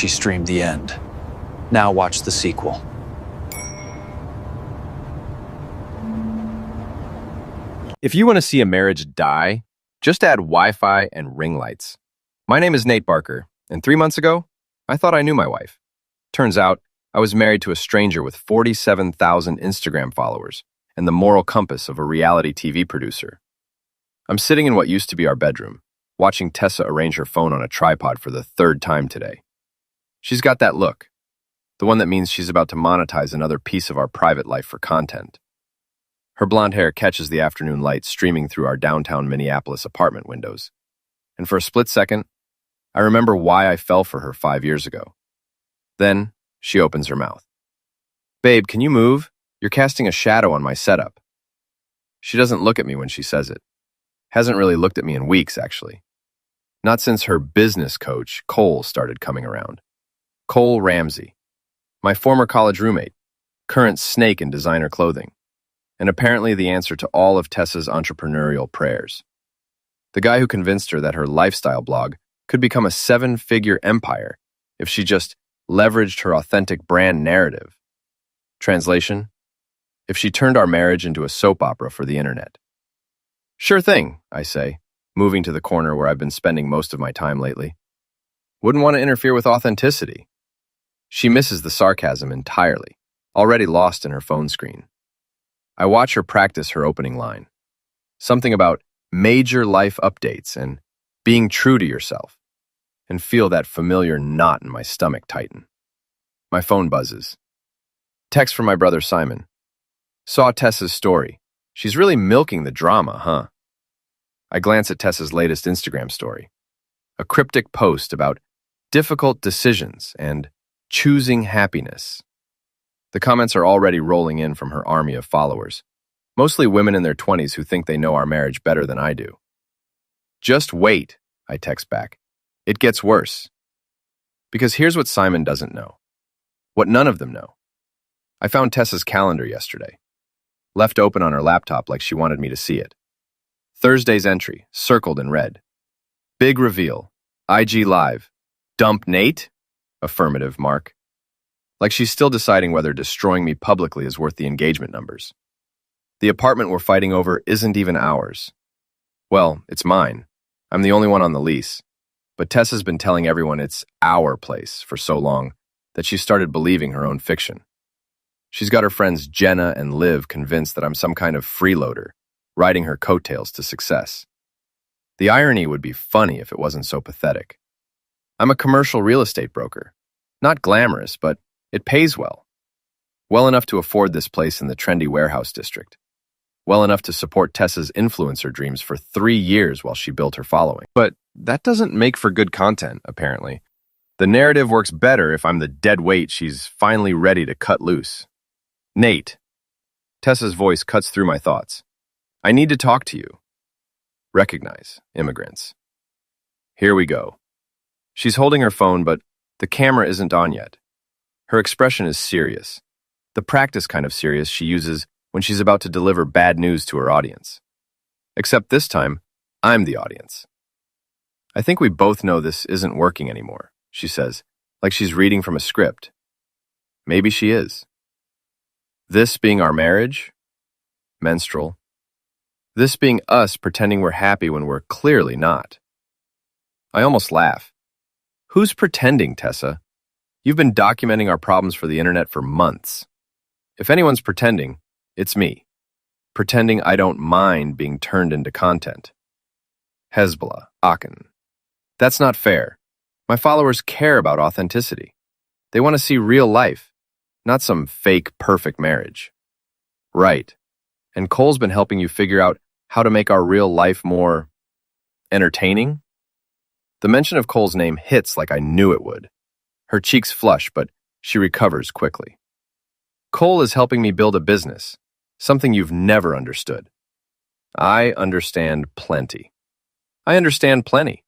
she streamed the end. Now watch the sequel. If you want to see a marriage die, just add Wi-Fi and ring lights. My name is Nate Barker, and 3 months ago, I thought I knew my wife. Turns out, I was married to a stranger with 47,000 Instagram followers and the moral compass of a reality TV producer. I'm sitting in what used to be our bedroom, watching Tessa arrange her phone on a tripod for the 3rd time today. She's got that look, the one that means she's about to monetize another piece of our private life for content. Her blonde hair catches the afternoon light streaming through our downtown Minneapolis apartment windows. And for a split second, I remember why I fell for her 5 years ago. Then, she opens her mouth. "Babe, can you move? You're casting a shadow on my setup." She doesn't look at me when she says it. Hasn't really looked at me in weeks, actually. Not since her business coach, Cole, started coming around. Cole Ramsey, my former college roommate, current snake in designer clothing, and apparently the answer to all of Tessa's entrepreneurial prayers. The guy who convinced her that her lifestyle blog could become a 7-figure empire if she just leveraged her authentic brand narrative. Translation: if she turned our marriage into a soap opera for the internet. "Sure thing," I say, moving to the corner where I've been spending most of my time lately. Wouldn't want to interfere with authenticity. She misses the sarcasm entirely, already lost in her phone screen. I watch her practice her opening line. Something about major life updates and being true to yourself, and feel that familiar knot in my stomach tighten. My phone buzzes. Text from my brother Simon. "Saw Tessa's story. She's really milking the drama, huh?" I glance at Tessa's latest Instagram story. A cryptic post about difficult decisions and choosing happiness. The comments are already rolling in from her army of followers, mostly women in their 20s who think they know our marriage better than I do. "Just wait," I text back. "It gets worse." Because here's what Simon doesn't know. What none of them know. I found Tessa's calendar yesterday, left open on her laptop like she wanted me to see it. Thursday's entry, circled in red. Big reveal. IG Live. Dump Nate? Affirmative, Mark. Like she's still deciding whether destroying me publicly is worth the engagement numbers. The apartment we're fighting over isn't even ours. Well, it's mine. I'm the only one on the lease. But Tessa's been telling everyone it's our place for so long that she started believing her own fiction. She's got her friends Jenna and Liv convinced that I'm some kind of freeloader, riding her coattails to success. The irony would be funny if it wasn't so pathetic. I'm a commercial real estate broker. Not glamorous, but it pays well. Well enough to afford this place in the trendy warehouse district. Well enough to support Tessa's influencer dreams for 3 years while she built her following. But that doesn't make for good content, apparently. The narrative works better if I'm the dead weight she's finally ready to cut loose. "Nate." Tessa's voice cuts through my thoughts. "I need to talk to you." Recognize, immigrants. Here we go. She's holding her phone, but the camera isn't on yet. Her expression is serious. The practice kind of serious she uses when she's about to deliver bad news to her audience. Except this time, I'm the audience. "I think we both know this isn't working anymore," she says, like she's reading from a script. Maybe she is. This being our marriage? Menstrual. This being us pretending we're happy when we're clearly not. I almost laugh. Who's pretending, Tessa? You've been documenting our problems for the internet for months. If anyone's pretending, it's me. Pretending I don't mind being turned into content. Hezbollah, Aachen. That's not fair. My followers care about authenticity. They want to see real life, not some fake perfect marriage. Right. And Cole's been helping you figure out how to make our real life more entertaining? The mention of Cole's name hits like I knew it would. Her cheeks flush, but she recovers quickly. Cole is helping me build a business, something you've never understood. I understand plenty. I understand plenty.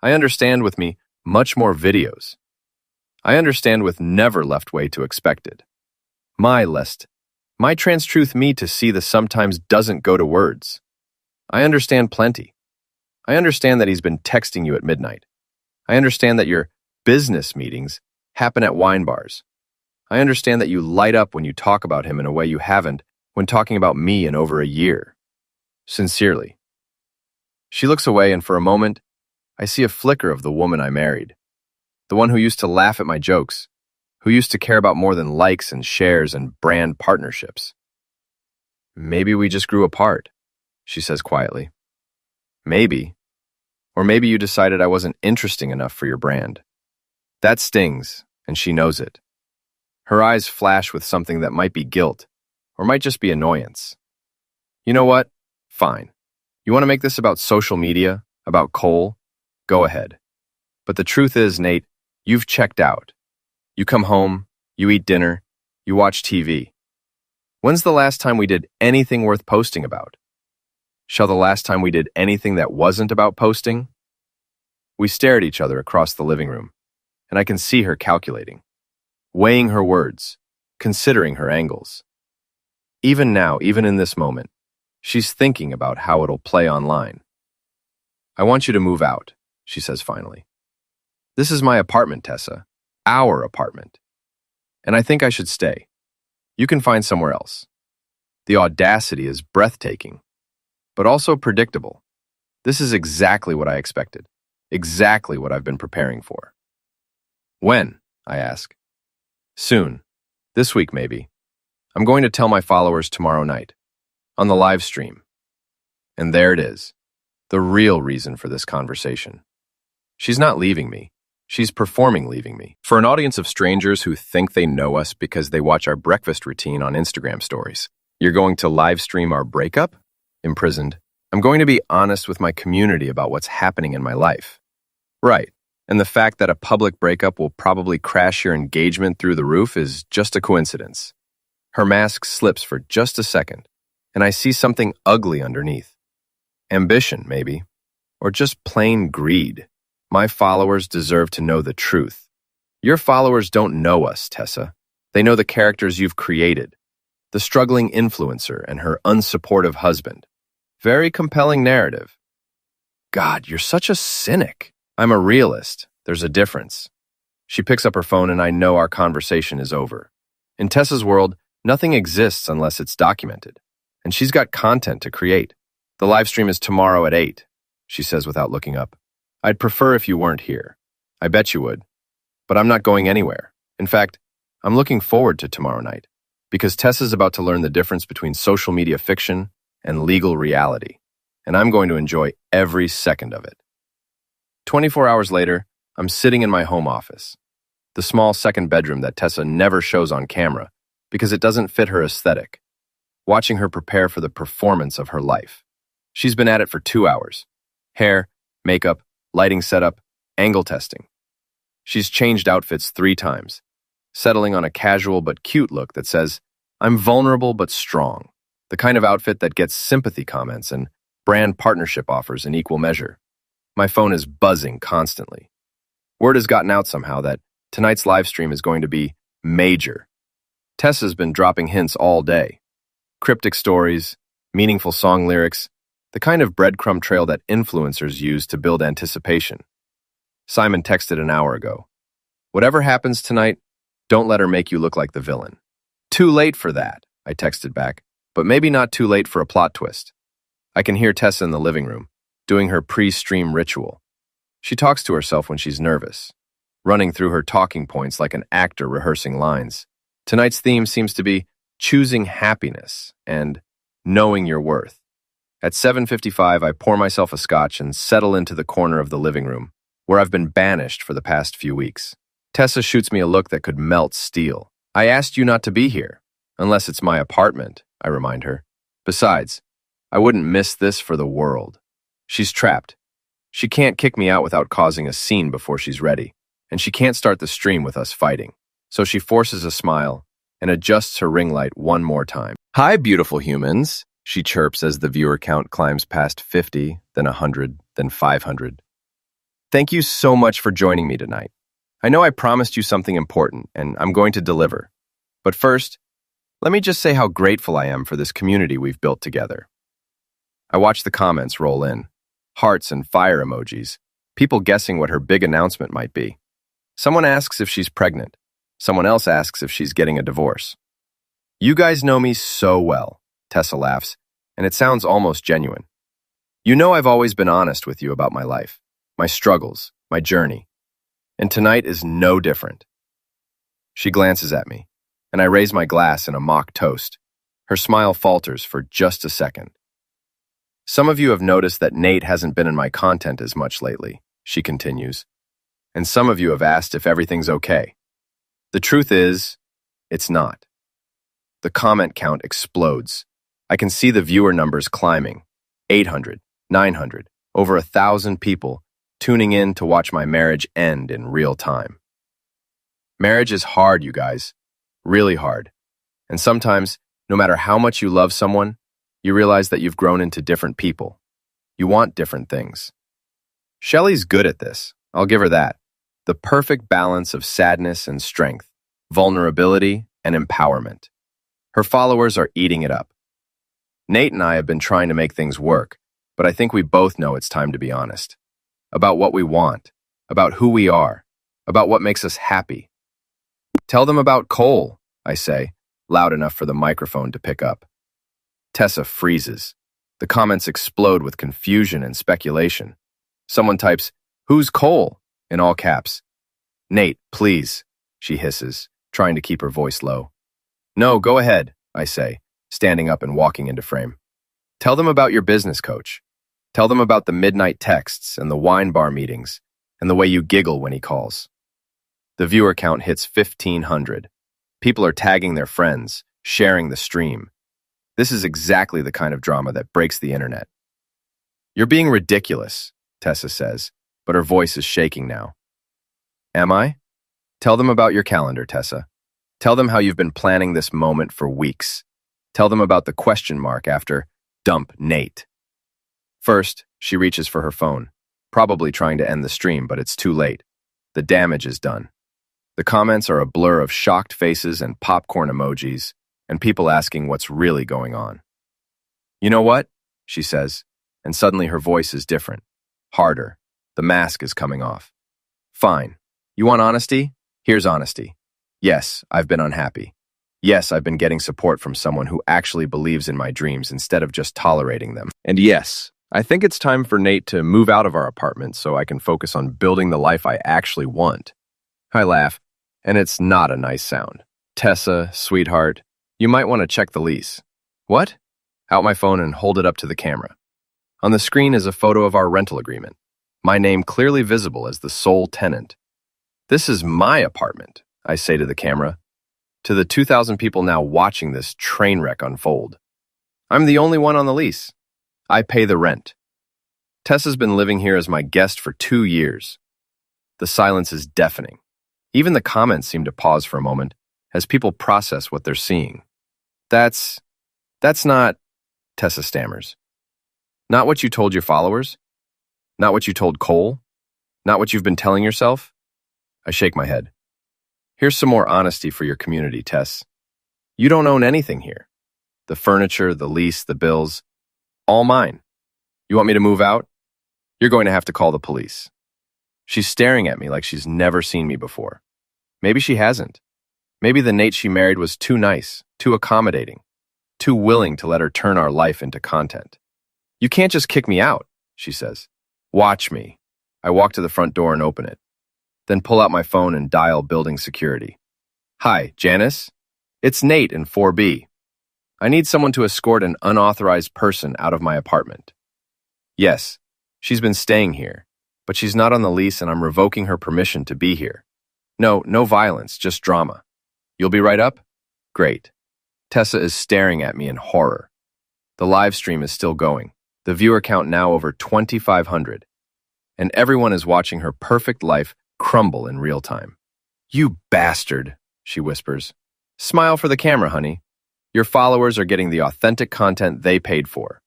I understand with me much more videos. I understand with never left way to expected. My trans truth me to see the sometimes doesn't go to words. I understand plenty. I understand that he's been texting you at midnight. I understand that you're business meetings happen at wine bars. I understand that you light up when you talk about him in a way you haven't when talking about me in over a year. Sincerely. She looks away, and for a moment, I see a flicker of the woman I married. The one who used to laugh at my jokes, who used to care about more than likes and shares and brand partnerships. Maybe we just grew apart, she says quietly. Maybe. Or maybe you decided I wasn't interesting enough for your brand. That stings, and she knows it. Her eyes flash with something that might be guilt, or might just be annoyance. You know what? Fine. You want to make this about social media, about Cole? Go ahead. But the truth is, Nate, you've checked out. You come home, you eat dinner, you watch TV. When's the last time we did anything worth posting about? Shall the last time we did anything that wasn't about posting? We stare at each other across the living room, and I can see her calculating, weighing her words, considering her angles. Even now, even in this moment, she's thinking about how it'll play online. I want you to move out, she says finally. This is my apartment, Tessa. Our apartment. And I think I should stay. You can find somewhere else. The audacity is breathtaking, but also predictable. This is exactly what I expected. Exactly what I've been preparing for. When? I ask. Soon. This week, maybe. I'm going to tell my followers tomorrow night. On the live stream. And there it is. The real reason for this conversation. She's not leaving me. She's performing leaving me. For an audience of strangers who think they know us because they watch our breakfast routine on Instagram stories, you're going to live stream our breakup? Imprisoned. I'm going to be honest with my community about what's happening in my life. Right. And the fact that a public breakup will probably crash your engagement through the roof is just a coincidence. Her mask slips for just a second, and I see something ugly underneath. Ambition, maybe. Or just plain greed. My followers deserve to know the truth. Your followers don't know us, Tessa. They know the characters you've created. The struggling influencer and her unsupportive husband. Very compelling narrative. God, you're such a cynic. I'm a realist. There's a difference. She picks up her phone and I know our conversation is over. In Tessa's world, nothing exists unless it's documented. And she's got content to create. The live stream is tomorrow at 8, she says without looking up. I'd prefer if you weren't here. I bet you would. But I'm not going anywhere. In fact, I'm looking forward to tomorrow night because Tessa's about to learn the difference between social media fiction and legal reality, and I'm going to enjoy every second of it. 24 hours later, I'm sitting in my home office, the small second bedroom that Tessa never shows on camera because it doesn't fit her aesthetic, watching her prepare for the performance of her life. She's been at it for 2 hours. Hair, makeup, lighting setup, angle testing. She's changed outfits 3 times, settling on a casual but cute look that says, I'm vulnerable but strong, the kind of outfit that gets sympathy comments and brand partnership offers in equal measure. My phone is buzzing constantly. Word has gotten out somehow that tonight's live stream is going to be major. Tessa's been dropping hints all day. Cryptic stories, meaningful song lyrics, the kind of breadcrumb trail that influencers use to build anticipation. Simon texted an hour ago. Whatever happens tonight, don't let her make you look like the villain. Too late for that, I texted back, but maybe not too late for a plot twist. I can hear Tessa in the living room, doing her pre-stream ritual. She talks to herself when she's nervous, running through her talking points like an actor rehearsing lines. Tonight's theme seems to be choosing happiness and knowing your worth. At 7:55, I pour myself a scotch and settle into the corner of the living room, where I've been banished for the past few weeks. Tessa shoots me a look that could melt steel. I asked you not to be here, unless it's my apartment, I remind her. Besides, I wouldn't miss this for the world. She's trapped. She can't kick me out without causing a scene before she's ready, and she can't start the stream with us fighting. So she forces a smile and adjusts her ring light one more time. Hi, beautiful humans, she chirps as the viewer count climbs past 50, then 100, then 500. Thank you so much for joining me tonight. I know I promised you something important, and I'm going to deliver. But first, let me just say how grateful I am for this community we've built together. I watch the comments roll in. Hearts and fire emojis. People guessing what her big announcement might be. Someone asks if she's pregnant. Someone else asks if she's getting a divorce. You guys know me so well, Tessa laughs, and it sounds almost genuine. You know I've always been honest with you about my life, my struggles, my journey, and tonight is no different. She glances at me, and I raise my glass in a mock toast. Her smile falters for just a second. Some of you have noticed that Nate hasn't been in my content as much lately, she continues, and some of you have asked if everything's okay. The truth is, it's not. The comment count explodes. I can see the viewer numbers climbing. 800, 900, over 1,000 people tuning in to watch my marriage end in real time. Marriage is hard, you guys. Really hard. And sometimes, no matter how much you love someone, you realize that you've grown into different people. You want different things. Shelley's good at this. I'll give her that. The perfect balance of sadness and strength, vulnerability and empowerment. Her followers are eating it up. Nate and I have been trying to make things work, but I think we both know it's time to be honest. About what we want, about who we are, about what makes us happy. Tell them about Cole, I say, loud enough for the microphone to pick up. Tessa freezes. The comments explode with confusion and speculation. Someone types, "Who's Cole?" in all caps. "Nate, please," she hisses, trying to keep her voice low. "No, go ahead," I say, standing up and walking into frame. "Tell them about your business coach. Tell them about the midnight texts and the wine bar meetings and the way you giggle when he calls." The viewer count hits 1,500. People are tagging their friends, sharing the stream. This is exactly the kind of drama that breaks the internet. "You're being ridiculous," Tessa says, but her voice is shaking now. "Am I?" "Tell them about your calendar, Tessa. Tell them how you've been planning this moment for weeks. Tell them about the question mark after dump Nate." First, she reaches for her phone, probably trying to end the stream, but it's too late. The damage is done. The comments are a blur of shocked faces and popcorn emojis, and people asking what's really going on. "You know what?" she says, and suddenly her voice is different, harder. The mask is coming off. "Fine. You want honesty? Here's honesty. Yes, I've been unhappy. Yes, I've been getting support from someone who actually believes in my dreams instead of just tolerating them. And yes, I think it's time for Nate to move out of our apartment so I can focus on building the life I actually want." I laugh, and it's not a nice sound. "Tessa, sweetheart, you might want to check the lease." "What?" Out my phone and hold it up to the camera. On the screen is a photo of our rental agreement, my name clearly visible as the sole tenant. "This is my apartment," I say to the camera, to the 2,000 people now watching this train wreck unfold. "I'm the only one on the lease. I pay the rent. Tessa's been living here as my guest for 2 years. The silence is deafening. Even the comments seem to pause for a moment as people process what they're seeing. That's not," Tessa stammers. "Not what you told your followers? Not what you told Cole? Not what you've been telling yourself?" I shake my head. "Here's some more honesty for your community, Tess. You don't own anything here. The furniture, the lease, the bills, all mine. You want me to move out? You're going to have to call the police." She's staring at me like she's never seen me before. Maybe she hasn't. Maybe the Nate she married was too nice, too accommodating, too willing to let her turn our life into content. "You can't just kick me out," she says. "Watch me." I walk to the front door and open it, then pull out my phone and dial building security. "Hi, Janice? It's Nate in 4B. I need someone to escort an unauthorized person out of my apartment." "Yes, she's been staying here, but she's not on the lease and I'm revoking her permission to be here. No violence, just drama. You'll be right up? Great." Tessa is staring at me in horror. The live stream is still going, the viewer count now over 2,500, and everyone is watching her perfect life crumble in real time. "You bastard," she whispers. "Smile for the camera, honey. Your followers are getting the authentic content they paid for."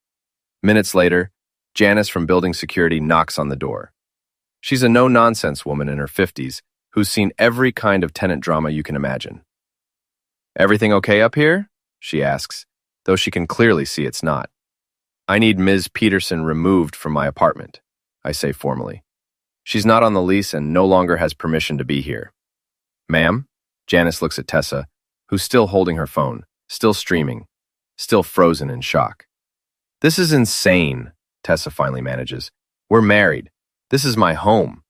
Minutes later, Janice from building security knocks on the door. She's a no-nonsense woman in her 50s who's seen every kind of tenant drama you can imagine. "Everything okay up here?" she asks, though she can clearly see it's not. "I need Ms. Peterson removed from my apartment," I say formally. She's not on the lease and no longer has permission to be here. Ma'am? Janice looks at Tessa, who's still holding her phone, still streaming, still frozen in shock. This is insane, Tessa finally manages. We're married. This is my home.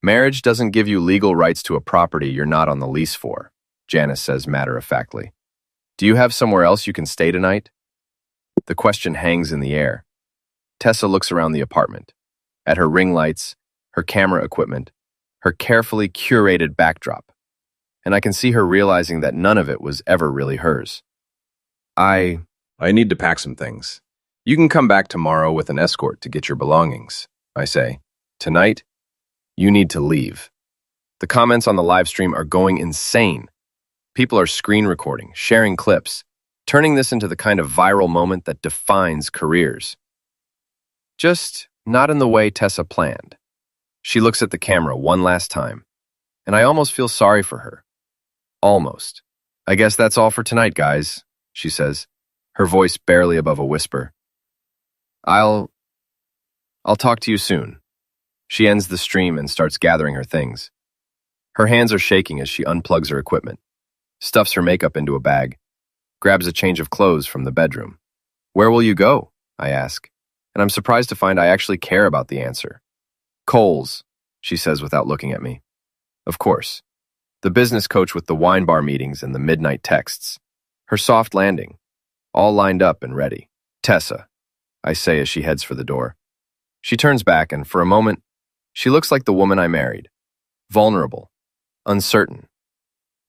Marriage doesn't give you legal rights to a property you're not on the lease for, Janice says matter-of-factly. Do you have somewhere else you can stay tonight? The question hangs in the air. Tessa looks around the apartment, at her ring lights, her camera equipment, her carefully curated backdrop, and I can see her realizing that none of it was ever really hers. I need to pack some things. You can come back tomorrow with an escort to get your belongings, I say. Tonight, you need to leave. The comments on the live stream are going insane. People are screen recording, sharing clips, turning this into the kind of viral moment that defines careers. Just not in the way Tessa planned. She looks at the camera one last time, and I almost feel sorry for her. Almost. I guess that's all for tonight, guys, she says, her voice barely above a whisper. I'll talk to you soon. She ends the stream and starts gathering her things. Her hands are shaking as she unplugs her equipment, stuffs her makeup into a bag, grabs a change of clothes from the bedroom. Where will you go? I ask, and I'm surprised to find I actually care about the answer. Kohl's, she says without looking at me. Of course. The business coach with the wine bar meetings and the midnight texts. Her soft landing, all lined up and ready. Tessa, I say as she heads for the door. She turns back, and for a moment, she looks like the woman I married. Vulnerable, uncertain,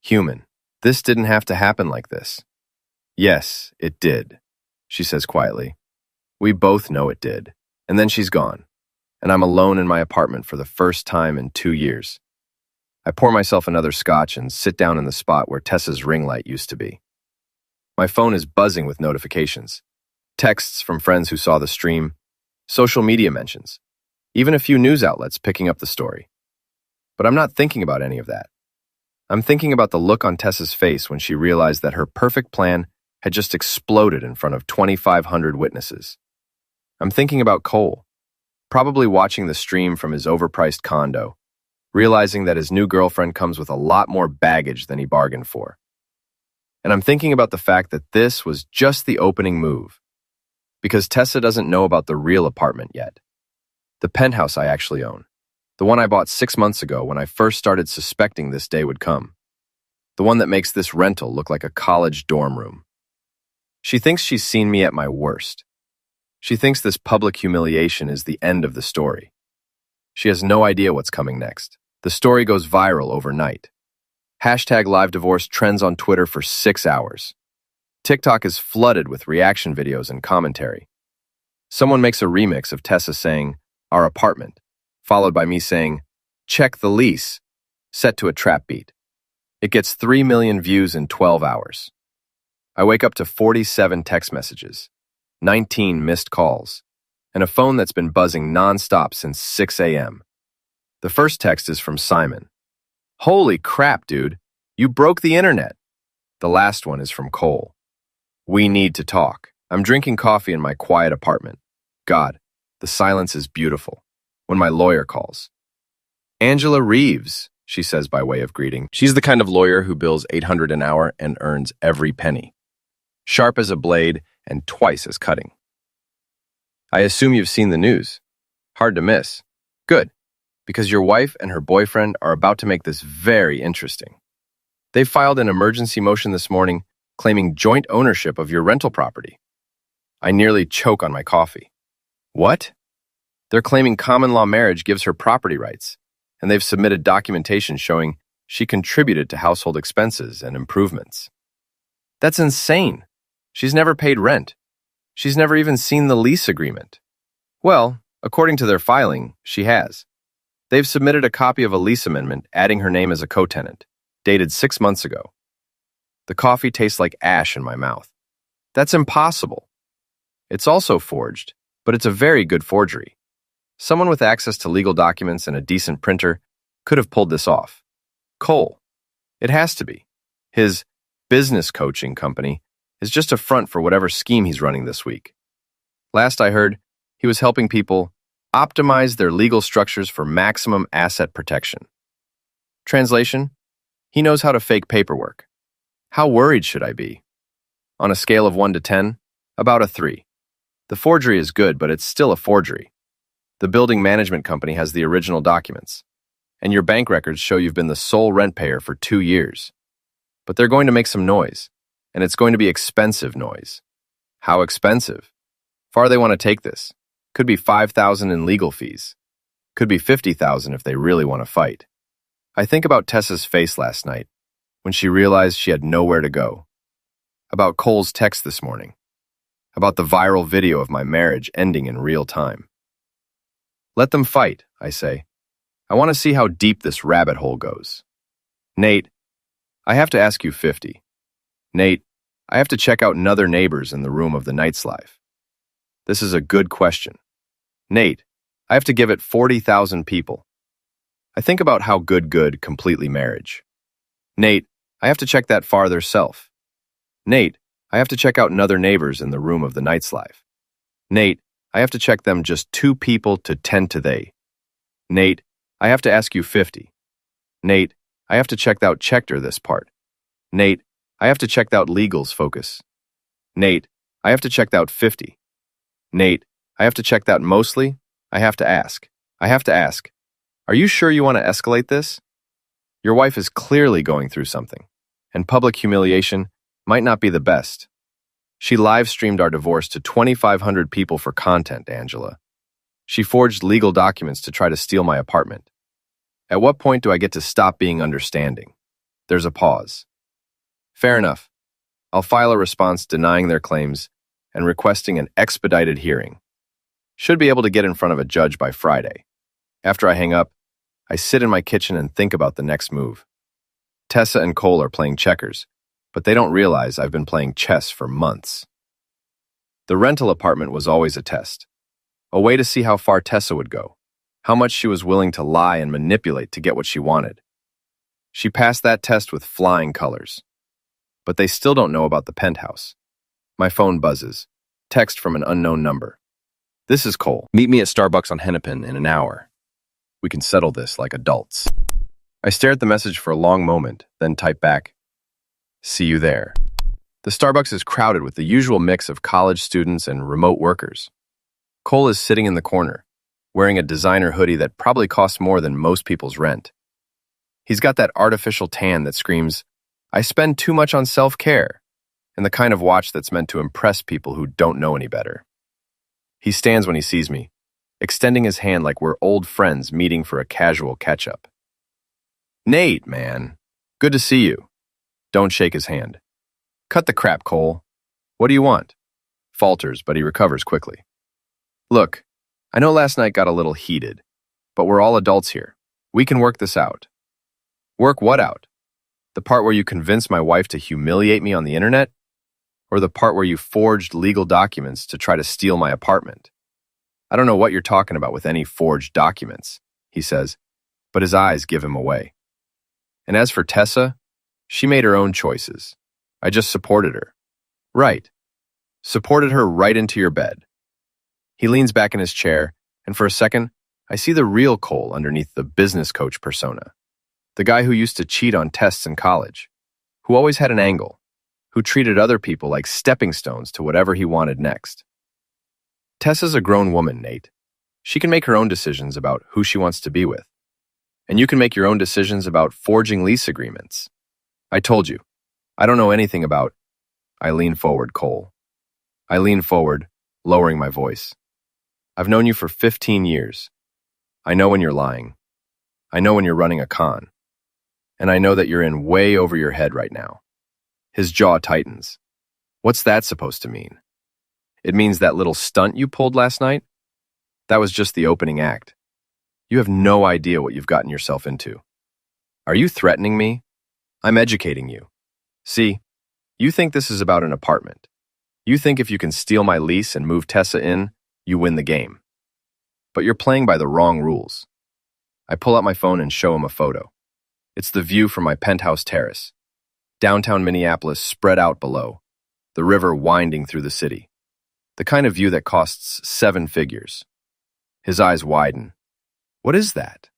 human. This didn't have to happen like this. Yes, it did, she says quietly. We both know it did. And then she's gone, and I'm alone in my apartment for the first time in 2 years. I pour myself another scotch and sit down in the spot where Tessa's ring light used to be. My phone is buzzing with notifications. Texts from friends who saw the stream, social media mentions, even a few news outlets picking up the story. But I'm not thinking about any of that. I'm thinking about the look on Tessa's face when she realized that her perfect plan had just exploded in front of 2,500 witnesses. I'm thinking about Cole, probably watching the stream from his overpriced condo, realizing that his new girlfriend comes with a lot more baggage than he bargained for. And I'm thinking about the fact that this was just the opening move, because Tessa doesn't know about the real apartment yet. The penthouse I actually own. The one I bought 6 months ago when I first started suspecting this day would come. The one that makes this rental look like a college dorm room. She thinks she's seen me at my worst. She thinks this public humiliation is the end of the story. She has no idea what's coming next. The story goes viral overnight. #LiveDivorce trends on Twitter for 6 hours. TikTok is flooded with reaction videos and commentary. Someone makes a remix of Tessa saying, "Our apartment," followed by me saying, "Check the lease," set to a trap beat. It gets 3 million views in 12 hours. I wake up to 47 text messages, 19 missed calls, and a phone that's been buzzing nonstop since 6 a.m. The first text is from Simon. "Holy crap, dude. You broke the internet." The last one is from Cole. "We need to talk. I'm drinking coffee in my quiet apartment. God, the silence is beautiful." When my lawyer calls. "Angela Reeves," she says by way of greeting. She's the kind of lawyer who bills $800 an hour and earns every penny. Sharp as a blade and twice as cutting. "I assume you've seen the news. Hard to miss. Good, because your wife and her boyfriend are about to make this very interesting. They filed an emergency motion this morning claiming joint ownership of your rental property." I nearly choke on my coffee. What? They're claiming common law marriage gives her property rights, and they've submitted documentation showing she contributed to household expenses and improvements. That's insane. She's never paid rent. She's never even seen the lease agreement. Well, according to their filing, she has. They've submitted a copy of a lease amendment adding her name as a co-tenant, dated 6 months ago. The coffee tastes like ash in my mouth. That's impossible. It's also forged, but it's a very good forgery. Someone with access to legal documents and a decent printer could have pulled this off. Cole. It has to be. His business coaching company is just a front for whatever scheme he's running this week. Last I heard, he was helping people optimize their legal structures for maximum asset protection. Translation: he knows how to fake paperwork. How worried should I be? On a scale of 1 to 10, about a 3. The forgery is good, but it's still a forgery. The building management company has the original documents, and your bank records show you've been the sole rent payer for 2 years. But they're going to make some noise, and it's going to be expensive noise. How expensive? Far they want to take this. Could be $5,000 in legal fees. Could be $50,000 if they really want to fight. I think about Tessa's face last night, when she realized she had nowhere to go. About Cole's text this morning. About the viral video of my marriage ending in real time. Let them fight, I say. I want to see how deep this rabbit hole goes. Nate, I have to ask you 50. Nate, I have to check out another neighbors in the room of the night's life. This is a good question. Nate, I have to give it 40,000 people. I think about how good completely marriage. Nate, I have to check that farther self. Nate, I have to check out another neighbors in the room of the night's life. Nate, I have to check them just 2 people to 10 to they. Nate, I have to ask you 50. Nate, I have to check out checked this part. Nate, I have to check out legals focus. Nate, I have to check out 50. Nate, I have to check that mostly. I have to ask. Are you sure you want to escalate this? Your wife is clearly going through something, and public humiliation might not be the best. She live-streamed our divorce to 2,500 people for content, Angela. She forged legal documents to try to steal my apartment. At what point do I get to stop being understanding? There's a pause. Fair enough. I'll file a response denying their claims and requesting an expedited hearing. Should be able to get in front of a judge by Friday. After I hang up, I sit in my kitchen and think about the next move. Tessa and Cole are playing checkers, but they don't realize I've been playing chess for months. The rental apartment was always a test, a way to see how far Tessa would go, how much she was willing to lie and manipulate to get what she wanted. She passed that test with flying colors. But they still don't know about the penthouse. My phone buzzes. Text from an unknown number. This is Cole. Meet me at Starbucks on Hennepin in an hour. We can settle this like adults. I stare at the message for a long moment, then type back, see you there. The Starbucks is crowded with the usual mix of college students and remote workers. Cole is sitting in the corner, wearing a designer hoodie that probably costs more than most people's rent. He's got that artificial tan that screams, I spend too much on self-care, and the kind of watch that's meant to impress people who don't know any better. He stands when he sees me, extending his hand like we're old friends meeting for a casual catch-up. Nate, man. Good to see you. Don't shake his hand. Cut the crap, Cole. What do you want? Falters, but he recovers quickly. Look, I know last night got a little heated, but we're all adults here. We can work this out. Work what out? The part where you convinced my wife to humiliate me on the internet? Or the part where you forged legal documents to try to steal my apartment? I don't know what you're talking about with any forged documents, he says, but his eyes give him away. And as for Tessa, she made her own choices. I just supported her. Right. Supported her right into your bed. He leans back in his chair, and for a second, I see the real Cole underneath the business coach persona. The guy who used to cheat on tests in college, who always had an angle, who treated other people like stepping stones to whatever he wanted next. Tessa's a grown woman, Nate. She can make her own decisions about who she wants to be with. And you can make your own decisions about forging lease agreements. I told you, I don't know anything about... I lean forward, Cole. I lean forward, lowering my voice. I've known you for 15 years. I know when you're lying. I know when you're running a con. And I know that you're in way over your head right now. His jaw tightens. What's that supposed to mean? It means that little stunt you pulled last night? That was just the opening act. You have no idea what you've gotten yourself into. Are you threatening me? I'm educating you. See, you think this is about an apartment. You think if you can steal my lease and move Tessa in, you win the game. But you're playing by the wrong rules. I pull out my phone and show him a photo. It's the view from my penthouse terrace. Downtown Minneapolis spread out below, the river winding through the city. The kind of view that costs 7 figures. His eyes widen. What is that?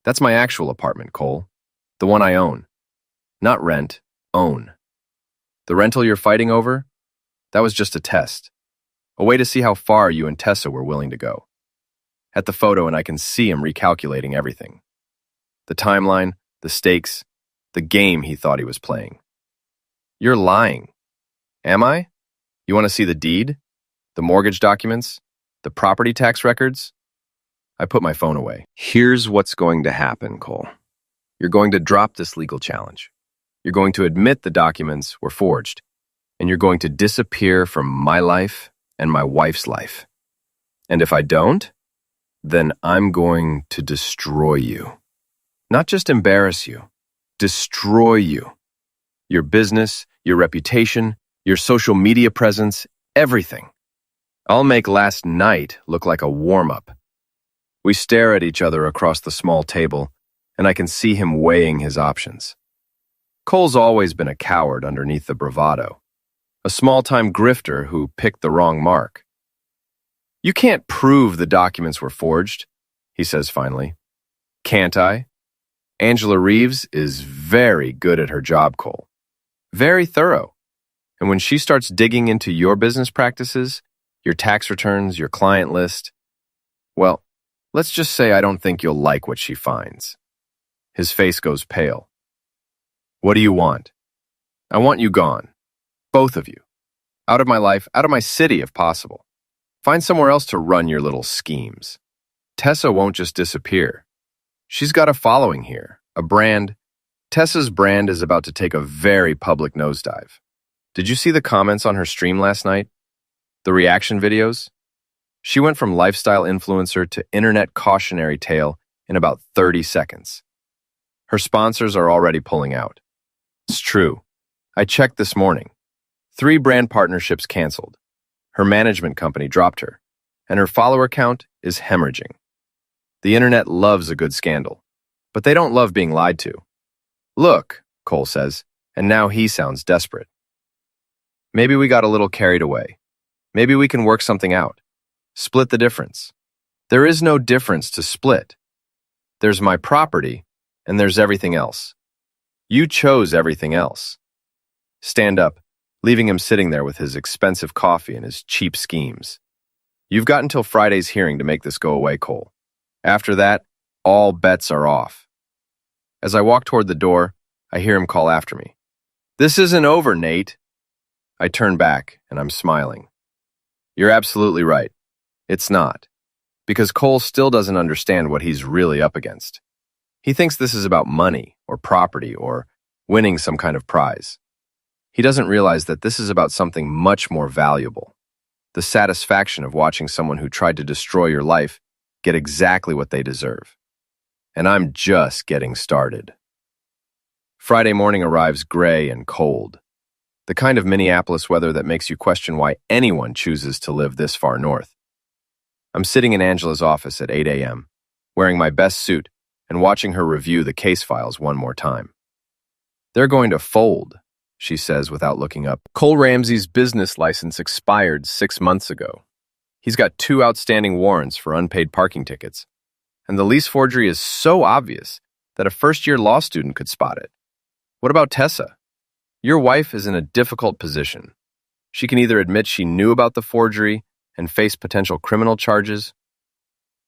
That's my actual apartment, Cole. The one I own. Not rent, own. The rental you're fighting over? That was just a test. A way to see how far you and Tessa were willing to go. At the photo, and I can see him recalculating everything. The timeline, the stakes, the game he thought he was playing. You're lying. Am I? You want to see the deed? The mortgage documents? The property tax records? I put my phone away. Here's what's going to happen, Cole. You're going to drop this legal challenge. You're going to admit the documents were forged, and you're going to disappear from my life and my wife's life. And if I don't, then I'm going to destroy you. Not just embarrass you, destroy you. Your business, your reputation, your social media presence, everything. I'll make last night look like a warm-up. We stare at each other across the small table, and I can see him weighing his options. Cole's always been a coward underneath the bravado, a small-time grifter who picked the wrong mark. You can't prove the documents were forged, he says finally. Can't I? Angela Reeves is very good at her job, Cole. Very thorough. And when she starts digging into your business practices, your tax returns, your client list, well, let's just say I don't think you'll like what she finds. His face goes pale. What do you want? I want you gone. Both of you. Out of my life, out of my city if possible. Find somewhere else to run your little schemes. Tessa won't just disappear. She's got a following here, a brand. Tessa's brand is about to take a very public nosedive. Did you see the comments on her stream last night? The reaction videos? She went from lifestyle influencer to internet cautionary tale in about 30 seconds. Her sponsors are already pulling out. It's true. I checked this morning. 3 brand partnerships canceled. Her management company dropped her, and her follower count is hemorrhaging. The internet loves a good scandal, but they don't love being lied to. Look, Cole says, and now he sounds desperate. Maybe we got a little carried away. Maybe we can work something out. Split the difference. There is no difference to split. There's my property, and there's everything else. You chose everything else. Stand up, leaving him sitting there with his expensive coffee and his cheap schemes. You've got until Friday's hearing to make this go away, Cole. After that, all bets are off. As I walk toward the door, I hear him call after me. This isn't over, Nate. I turn back, and I'm smiling. You're absolutely right. It's not. Because Cole still doesn't understand what he's really up against. He thinks this is about money, or property, or winning some kind of prize. He doesn't realize that this is about something much more valuable. The satisfaction of watching someone who tried to destroy your life get exactly what they deserve. And I'm just getting started. Friday morning arrives gray and cold. The kind of Minneapolis weather that makes you question why anyone chooses to live this far north. I'm sitting in Angela's office at 8 a.m., wearing my best suit and watching her review the case files one more time. They're going to fold, she says without looking up. Cole Ramsey's business license expired 6 months ago. He's got 2 outstanding warrants for unpaid parking tickets, and the lease forgery is so obvious that a first-year law student could spot it. What about Tessa? Your wife is in a difficult position. She can either admit she knew about the forgery and face potential criminal charges,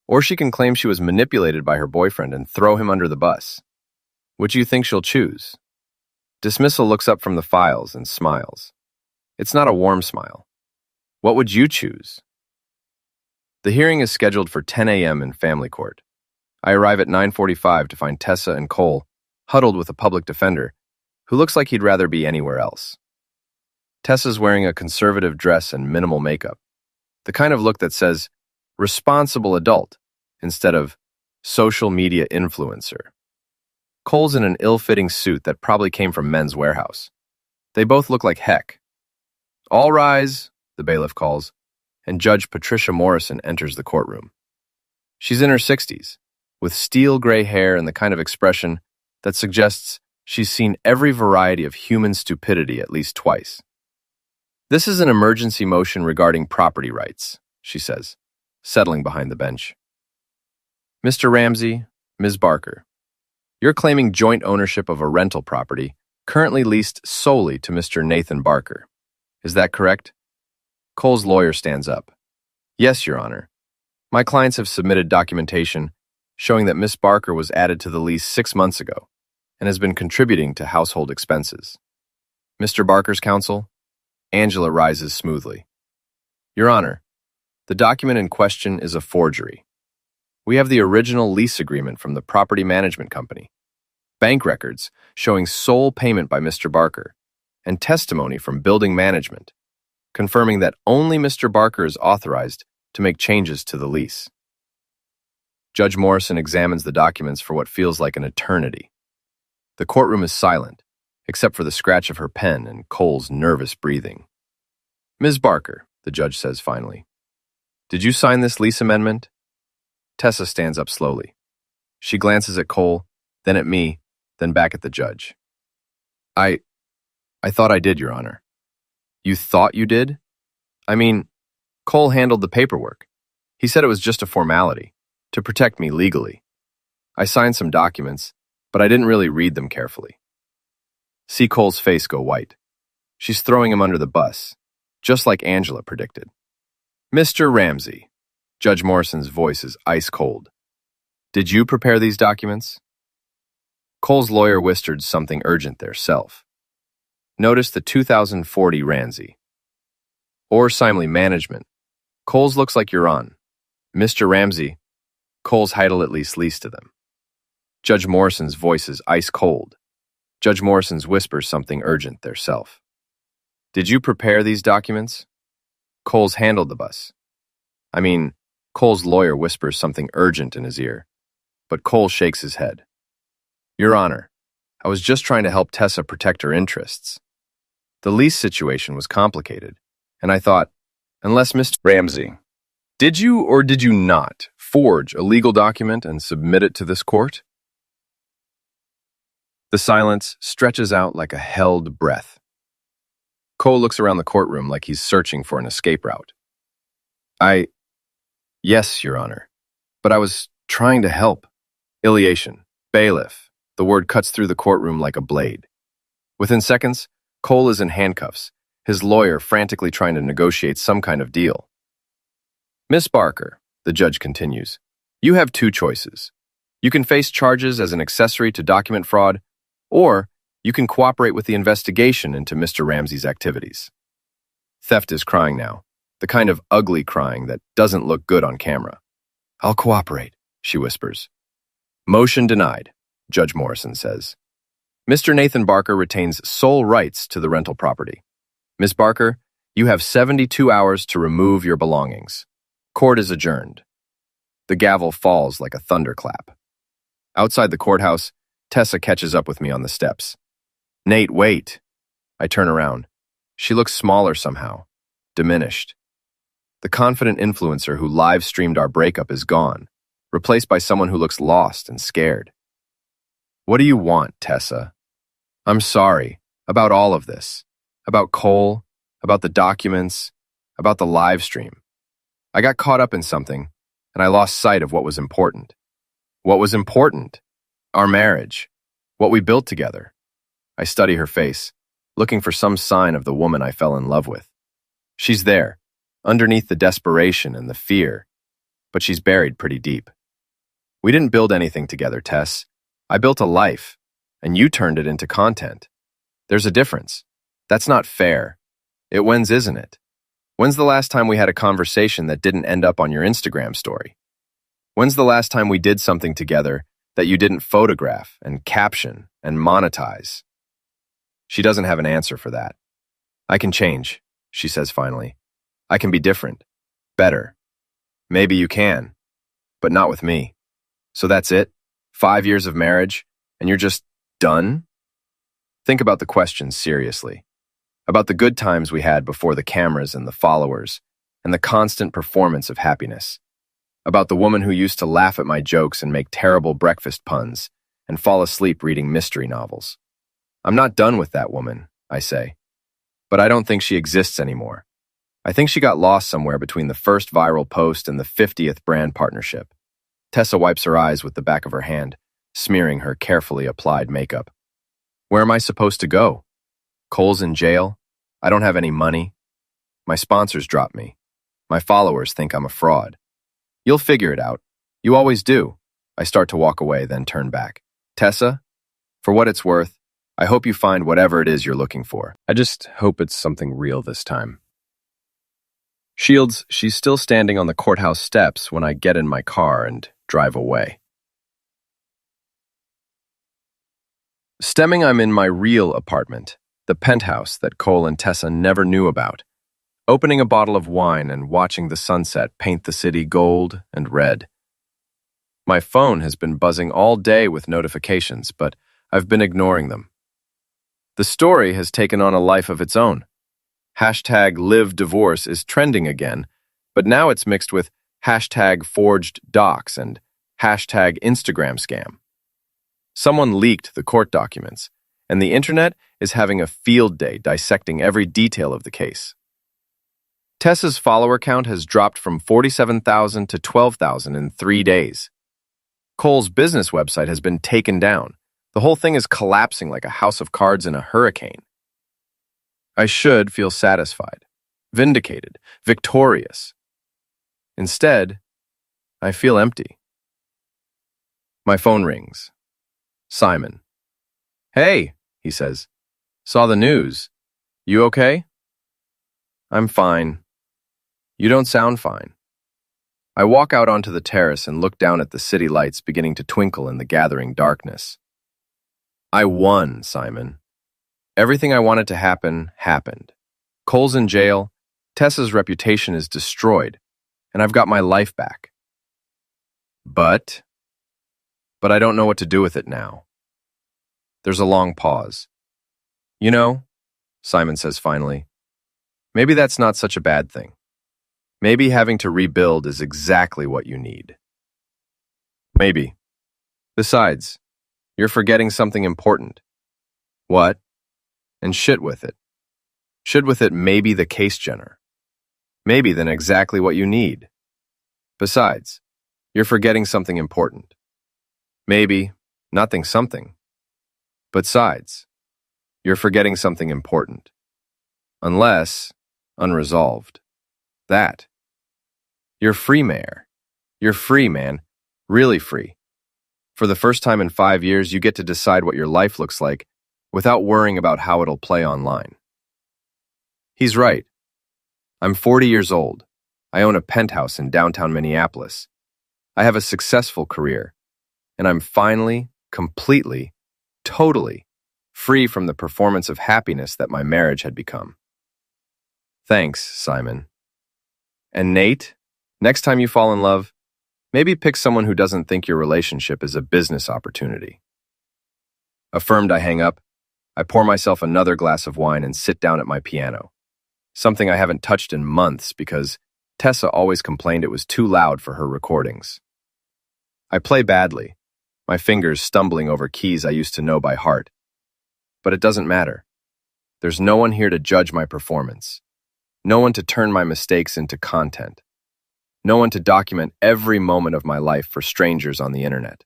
or she can claim she was manipulated by her boyfriend and throw him under the bus. Which do you think she'll choose? Dismissal looks up from the files and smiles. It's not a warm smile. What would you choose? The hearing is scheduled for 10 a.m. in family court. I arrive at 9:45 to find Tessa and Cole huddled with a public defender who looks like he'd rather be anywhere else. Tessa's wearing a conservative dress and minimal makeup, the kind of look that says, responsible adult, instead of social media influencer. Cole's in an ill-fitting suit that probably came from Men's Warehouse. They both look like heck. All rise, the bailiff calls, and Judge Patricia Morrison enters the courtroom. She's in her 60s, with steel gray hair and the kind of expression that suggests she's seen every variety of human stupidity at least twice. This is an emergency motion regarding property rights, she says, settling behind the bench. Mr. Ramsey, Ms. Barker, you're claiming joint ownership of a rental property currently leased solely to Mr. Nathan Barker. Is that correct? Cole's lawyer stands up. Yes, Your Honor. My clients have submitted documentation showing that Miss Barker was added to the lease 6 months ago and has been contributing to household expenses. Mr. Barker's counsel? Angela rises smoothly. Your Honor, the document in question is a forgery. We have the original lease agreement from the property management company, bank records showing sole payment by Mr. Barker, and testimony from building management, confirming that only Mr. Barker is authorized to make changes to the lease. Judge Morrison examines the documents for what feels like an eternity. The courtroom is silent, except for the scratch of her pen and Cole's nervous breathing. Ms. Barker, the judge says finally, did you sign this lease amendment? Tessa stands up slowly. She glances at Cole, then at me, then back at the judge. I thought I did, Your Honor. You thought you did? I mean, Cole handled the paperwork. He said it was just a formality, to protect me legally. I signed some documents, but I didn't really read them carefully. See Cole's face go white. She's throwing him under the bus, just like Angela predicted. Mr. Ramsey, Judge Morrison's voice is ice cold. Did you prepare these documents? Cole's lawyer whispered something urgent theirself. Notice the 2040 Ramsey. Or Simley Management. Cole's looks like you're on. Mr. Ramsey, Cole's Heidel at least leased to them. Judge Morrison's voice is ice cold. Judge Morrison's whispers something urgent theirself. Did you prepare these documents? Cole's handled the bus. Cole's lawyer whispers something urgent in his ear, but Cole shakes his head. Your Honor, I was just trying to help Tessa protect her interests. The lease situation was complicated, and I thought, unless Mr. Ramsey, did you or did you not forge a legal document and submit it to this court? The silence stretches out like a held breath. Cole looks around the courtroom like he's searching for an escape route. Yes, Your Honor, but I was trying to help. Iliation, bailiff, the word cuts through the courtroom like a blade. Within seconds, Cole is in handcuffs, his lawyer frantically trying to negotiate some kind of deal. Miss Barker, the judge continues, you have two choices. You can face charges as an accessory to document fraud, or you can cooperate with the investigation into Mr. Ramsey's activities. Theft is crying now, the kind of ugly crying that doesn't look good on camera. I'll cooperate, she whispers. Motion denied, Judge Morrison says. Mr. Nathan Barker retains sole rights to the rental property. Ms. Barker, you have 72 hours to remove your belongings. Court is adjourned. The gavel falls like a thunderclap. Outside the courthouse, Tessa catches up with me on the steps. Nate, wait. I turn around. She looks smaller somehow, diminished. The confident influencer who live-streamed our breakup is gone, replaced by someone who looks lost and scared. What do you want, Tessa? I'm sorry about all of this. About Cole, about the documents, about the live stream. I got caught up in something, and I lost sight of what was important. What was important? Our marriage. What we built together. I study her face, looking for some sign of the woman I fell in love with. She's there, underneath the desperation and the fear, but she's buried pretty deep. We didn't build anything together, Tess. I built a life, and you turned it into content. There's a difference. That's not fair. It wins, isn't it? When's the last time we had a conversation that didn't end up on your Instagram story? When's the last time we did something together that you didn't photograph and caption and monetize? She doesn't have an answer for that. I can change, she says finally. I can be different, better. Maybe you can, but not with me. So that's it? 5 years of marriage, and you're just done? Think about the questions seriously. About the good times we had before the cameras and the followers, and the constant performance of happiness. About the woman who used to laugh at my jokes and make terrible breakfast puns, and fall asleep reading mystery novels. I'm not done with that woman, I say. But I don't think she exists anymore. I think she got lost somewhere between the first viral post and the 50th brand partnership. Tessa wipes her eyes with the back of her hand, smearing her carefully applied makeup. Where am I supposed to go? Cole's in jail? I don't have any money. My sponsors dropped me. My followers think I'm a fraud. You'll figure it out. You always do. I start to walk away, then turn back. Tessa, for what it's worth, I hope you find whatever it is you're looking for. I just hope it's something real this time. Shields, she's still standing on the courthouse steps when I get in my car and drive away. Stemming, I'm in my real apartment, the penthouse that Cole and Tessa never knew about, opening a bottle of wine and watching the sunset paint the city gold and red. My phone has been buzzing all day with notifications, but I've been ignoring them. The story has taken on a life of its own. Hashtag live divorce is trending again, but now it's mixed with hashtag forged docs and hashtag Instagram scam. Someone leaked the court documents, and the internet is having a field day dissecting every detail of the case. Tessa's follower count has dropped from 47,000 to 12,000 in 3 days. Cole's business website has been taken down. The whole thing is collapsing like a house of cards in a hurricane. I should feel satisfied, vindicated, victorious. Instead, I feel empty. My phone rings. Simon. Hey, he says. Saw the news. You okay? I'm fine. You don't sound fine. I walk out onto the terrace and look down at the city lights beginning to twinkle in the gathering darkness. I won, Simon. Everything I wanted to happen, happened. Cole's in jail, Tessa's reputation is destroyed, and I've got my life back. But I don't know what to do with it now. There's a long pause. You know, Simon says finally, maybe that's not such a bad thing. Maybe having to rebuild is exactly what you need. Maybe. Besides, you're forgetting something important. What? And shit with it. Shit with it may be the case, Jenner. Maybe then exactly what you need. Besides, you're forgetting something important. Maybe, nothing something. Besides, you're forgetting something important. Unless, unresolved. That. You're free, Mayor. You're free, man. Really free. For the first time in 5 years, you get to decide what your life looks like without worrying about how it'll play online. He's right. I'm 40 years old. I own a penthouse in downtown Minneapolis. I have a successful career, and I'm finally, completely, totally free from the performance of happiness that my marriage had become. Thanks, Simon. And Nate, next time you fall in love, maybe pick someone who doesn't think your relationship is a business opportunity. Affirmed, I hang up. I pour myself another glass of wine and sit down at my piano, something I haven't touched in months because Tessa always complained it was too loud for her recordings. I play badly, my fingers stumbling over keys I used to know by heart. But it doesn't matter. There's no one here to judge my performance. No one to turn my mistakes into content. No one to document every moment of my life for strangers on the internet.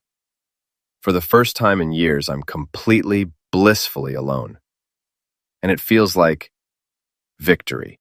For the first time in years, I'm completely, blissfully alone. And it feels like victory.